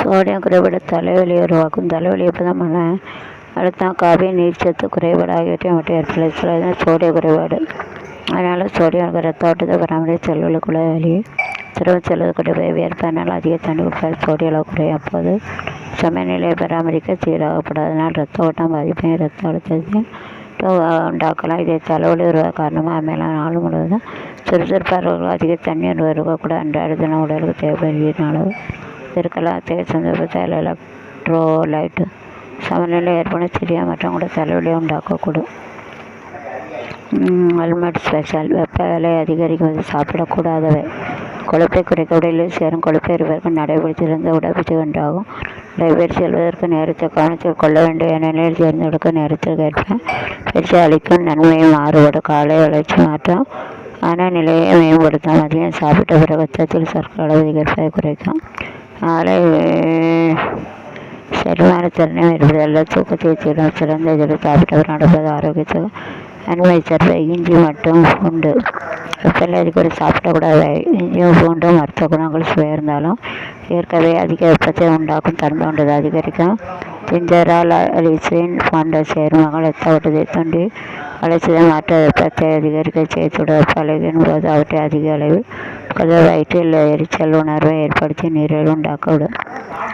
Sodium குறைபாடு தலைவலியை உருவாக்கும். தலைவலி எப்போதான் அழுத்தம், காபி, நீர்ச்சத்து குறைபாடு ஆகியவற்றை மட்டும் ஏற்படுத்த சோடிய குறைபாடு. அதனால் சோடியம் ரத்த ஓட்டத்தை பராமரிக்க செல்களுக்குள்ள வலி திரும்ப செல்வது குறைபாடு வியர்ப்பதனால் அதிக தண்ணி குடிப்பது சோடிய அளவு குறையும். அப்போது சமநிலையை பராமரிக்க சீராகப்படாதனால் ரத்த ஓட்டம் பாதிப்பையும் இரத்த அழுத்தத்தையும் உண்டாக்கலாம். இதை தலைவலி உருவாக காரணமாக மேலான நாள் முழுவதும் சுறுசுறுப்பாளர்கள் அதிக தண்ணீர் இருக்கக்கூட அன்றாட தினம் உடலுக்கு தேவைப்படுகிற அளவு இருக்கலாம். அத்தகைய சந்தர்ப்பத்தில் எலக்ட்ரோலைட் சமநிலை ஏற்படும் சிறிய மற்றும் கூட தலைவலியை உண்டாக்கக்கூடும். அல்மண்ட் ஸ்பெஷல் வெப்பநிலை அதிகரிக்கும்போது சாப்பிடக்கூடாதவை. கொழுப்பை குறைக்க உடலில் சேரும் கொழுப்பை இருப்பதற்கு நடைபெற்றிருந்த உடற்பயிற்சி உண்டாகும். நடைபயிற்சி செல்வதற்கு நேரத்தை கவனத்தில் கொள்ள வேண்டும். ஏனெனில் தேர்ந்தெடுக்க நேரத்திற்கு ஏற்ப பயிற்சி அளிக்கும் நன்மையை மாறுபடும். காலை வளர்ச்சி மாற்றம் மனநிலையை மேம்படுத்தும். மதியம் சாப்பிட்ட பிறகு ரத்தத்தில் சர்க்கரை அளவு அதிகரிப்பதை குறைக்கும். காலை செரிமான திறனை மேம்படுத்த தூக்கத்தை தீரும். சிறந்த இதில் சாப்பிட்டவர் நடப்பது ஆரோக்கியத்துக்கு நன்மை தருவ இஞ்சி மற்றும் பூண்டு. வெப்பநிலை அதிகம் சாப்பிடக்கூடாது. இஞ்சியும் பூண்டும் மருத்துவ குணங்கள் சுவையிருந்தாலும் ஏற்கனவே அதிக வெப்பத்தை உண்டாக்கும் தன்மை கொண்டது. அதிகரிக்கும் ஜிஞ்சரால் அலிசின் போன்ற சேர்மங்கள் ரத்த ஓட்டத்தை தூண்டி வளர்ச்சியை மாற்ற வெப்பத்தை அதிகரிக்க செய்துவிட பழகின் போது அவற்றை அதிக அளவில் வயிற்றில் எரிச்சல் உணர்வை ஏற்படுத்தி நீரில் உண்டாக்கவிடும்.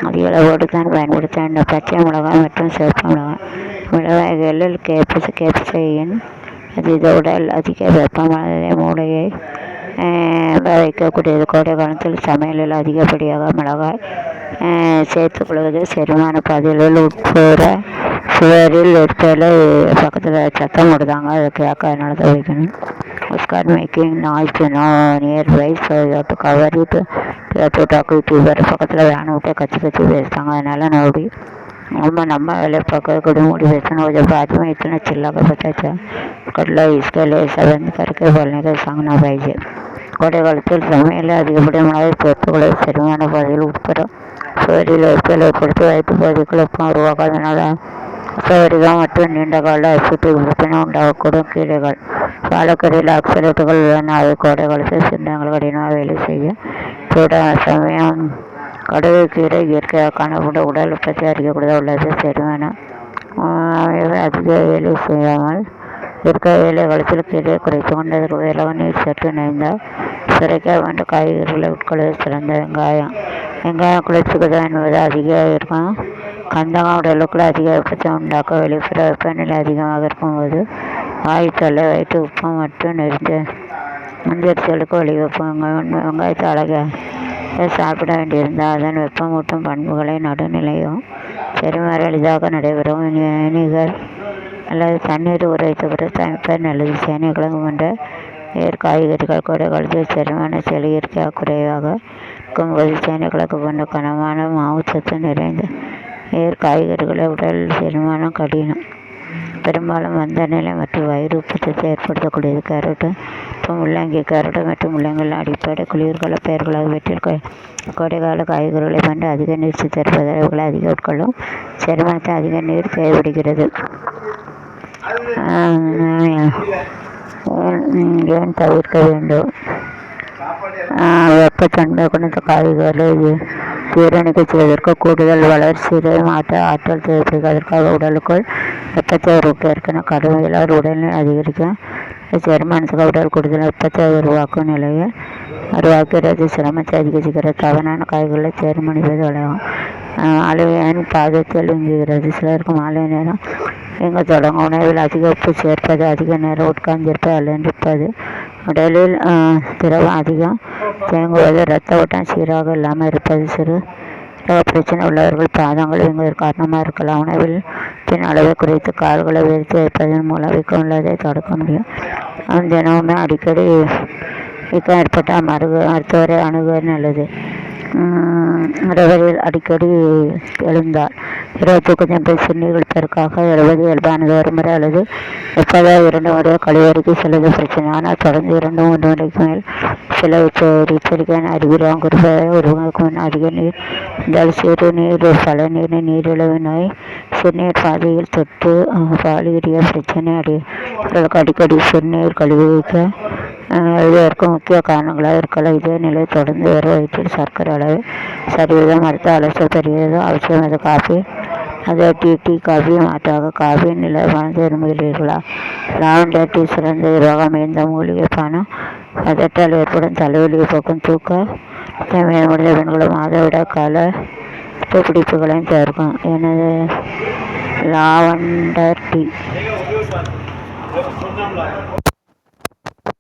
அதிக அளவோடு தான் பயன்படுத்த வேண்டும். பச்சை மிளகாய் மற்றும் சிவப்பு மிளகாய்களில் கேப்சையின் அதீத உடல் அதிக வெப்பமானதை மூளையை வைக்கக்கூடியது. கோடை காலத்தில் சமையலில் அதிகப்படியாக மிளகாய் சேர்த்துக்கொள்வது செரிமான பாதையில் உட்புற சுவரில் இருப்பதில் பக்கத்தில் சத்தம் கொடுத்தாங்க. அதை கேட்க அதனால தான் வைக்கணும். Scott making noise nearby to cover it to talk it இவர் பக்கத்தில் வேன் விட்டு கத்தி பேசுகிறாங்க. அதனால நம்ம வேலை பார்க்க कुछ मोटिवेशन हो जब बाद में इतना चिल्ला कर बतायचं कुठलं इसके लिए सगळ्यांनी करके बोलणे काही सांगणं पाहिजे. कोडेगाळतील சமையல் அதிகப்படியாக பொறுப்புகளை சரியான பாதையில் உட்பட சுவரில் ஏற்படுத்தி வைத்து பகுதிகளுக்கும் உருவாக்காதனால அசௌகரியம் மற்றும் நீண்ட கால அசிட்டிக் பிரச்சனை உண்டாகக்கூடும். கீரைகள் பாலக்கரையில் ஆக்சிலேட்டுகள் உள்ளன. அவை கோடை காலத்தில் சின்னங்கள் கடினமாக வேலை செய்ய கூட சமயம் கடுகு கீரை இயற்கையாக காணப்படும் உடல் உற்பத்தி அதிகக்கூட உள்ளது. செரிமானம் அதிக வேலை செய்யாமல் இருக்க வேலை காலத்தில் கீரையை குறைத்து கொண்டதற்கு வேளாக நீர் சற்று நினைந்தால் சுரைக்க வேண்டும். காய்கறிகளை உட்கொள்வது சிறந்த. வெங்காயம் குளிர்ச்சிக்கு தான் என்பது அதிக இருக்கும். கந்தகம் உடலுக்குள்ள அதிக வெப்பத்தை உண்டாக்க வெளிப்புற வெப்பநிலை அதிகமாக இருக்கும்போது வாய் தொல்லை வயிற்று உப்பம் மற்றும் நெஞ்சரிச்சலுக்கு வழிவகுக்கும். வெங்காயத்தை அழகாக சாப்பிட வேண்டியிருந்தால் அதன் வெப்பமூட்டும் பண்புகளை நடுநிலையும் செரிமாற எளிதாக நடைபெறும். வினிகர் அல்லது தண்ணீர் உரைத்த பிறகு சமைப்பது நல்லது. சேனை கிழங்கு போன்ற வேறு காய்கறிகள் கோடை காலத்தில் செரிமான செல் இயற்கையாக குறைவாக இருக்கும்போது சேனை கிழங்கு போன்ற கனமான மாவுச்சத்து நிறைந்த வேறு காய்கறிகளை உடல் செரிமானம் கடினம். பெரும்பாலும் வந்த நிலை மற்றும் வயிறு உப்புச்சத்தை ஏற்படுத்தக்கூடியது. கேரட்டு முள்ளங்கி கேரட்டு மற்றும் முள்ளங்கிகள் அடிப்படை குளிர்கால பெயர்களாக வீட்டில் கோடைகால காய்கறிகளை கொண்டு அதிக நீர் சித்தரிப்பதால் இவர்களை அதிக உட்கொள்ளும் செரிமானத்தை அதிக நீர் தேவைப்படுகிறது. ஏன் தவிர்க்க வேண்டும்? வெப்பத்தன்மை கொண்ட காய்கறிகளை ஜீரணிக்க செய்வதற்கு கூடுதல் வளர்ச்சிதை மாற்ற ஆற்றல் தேவைப்படுகிறது. அதற்காக உடலுக்குள் வெப்பத்தை உருவாக்க கடுமையிலார் உடல்நிலை அதிகரிக்கும் செரிமானத்துக்கு உடல் கூடுதல் வெப்பத்தை உருவாக்கும் நிலையை உருவாக்குகிறது. சிரமத்தை அதிகரிக்கிறது. தவறான காய்கறிகளை செரிமணிப்பது விளையாகும். மாலையின் பாதத்தில் இயங்குகிறது. சிலருக்கு மாலை நேரம் இயங்க தொடங்கும். உணவில் அதிக உப்பு சேர்ப்பது, அதிக நேரம் உட்கார்ந்திருப்பது அல்லது நிற்பது, உடலில் திரவம் அதிகம் தேங்குவது, இரத்த ஓட்டம் சீராக இல்லாமல் இருப்பது, சிறு பிரச்சனை உள்ளவர்கள் பாதங்கள் இயங்குவதற்கு காரணமாக இருக்கலாம். உணவில் பின் அளவை குறைத்து கால்களை விரித்து வைப்பதன் மூலம் வீக்கம் உள்ளதை தடுக்க முடியும். தினமுமே அடிக்கடி வீக்கம் ஏற்பட்டால் மருத்துவரை அணுகுவது நல்லது. இரவில் அடிக்கடி எழுந்தால் இரவு தூக்கத்தின் போது சிறுநீர்கள் பெருக்காக எழுவது இயல்பானது. ஒரு முறை அல்லது எப்போதாவது 2 முறையோ கழிவறைக்கு செல்வது பிரச்சனை. ஆனால் தொடர்ந்து 2-3 முறைக்கு மேல் சில எச்சரிக்கையான அறிகுறியாகும். குறிப்பாக ஒருவருக்கு முன் அதிக நீர் இருந்தால் சிறுநீர் பல நீரிழிவு நோய் சிறுநீர் பாதையில் தொற்று பாலியுரிய பிரச்சனை அவர்களுக்கு அடிக்கடி சிறுநீர் கழிவுவிக்க இதற்கு முக்கிய காரணங்களாக இருக்கலாம். இதே நிலை தொடர்ந்து வரும் வயிற்றில் சர்க்கரை அளவு சரிவிகிதம் மருத்துவ ஆலோசனை பெறுகிறது. அவசியம். அது காஃபி அது டீ காஃபி மாற்றாக காஃபி நிலவானது விரும்புகிறீர்களா? லாவெண்டர் டீ சிறந்த ரோகம் இந்த மூலிகை பானம் அதட்டால் ஏற்படும் தலைவலியை போக்கும். தூக்க முடிந்த பெண்களும் மாதவிட கால பிடிப்புகளையும் தவிர்க்கும். எனது லாவெண்டர் டீ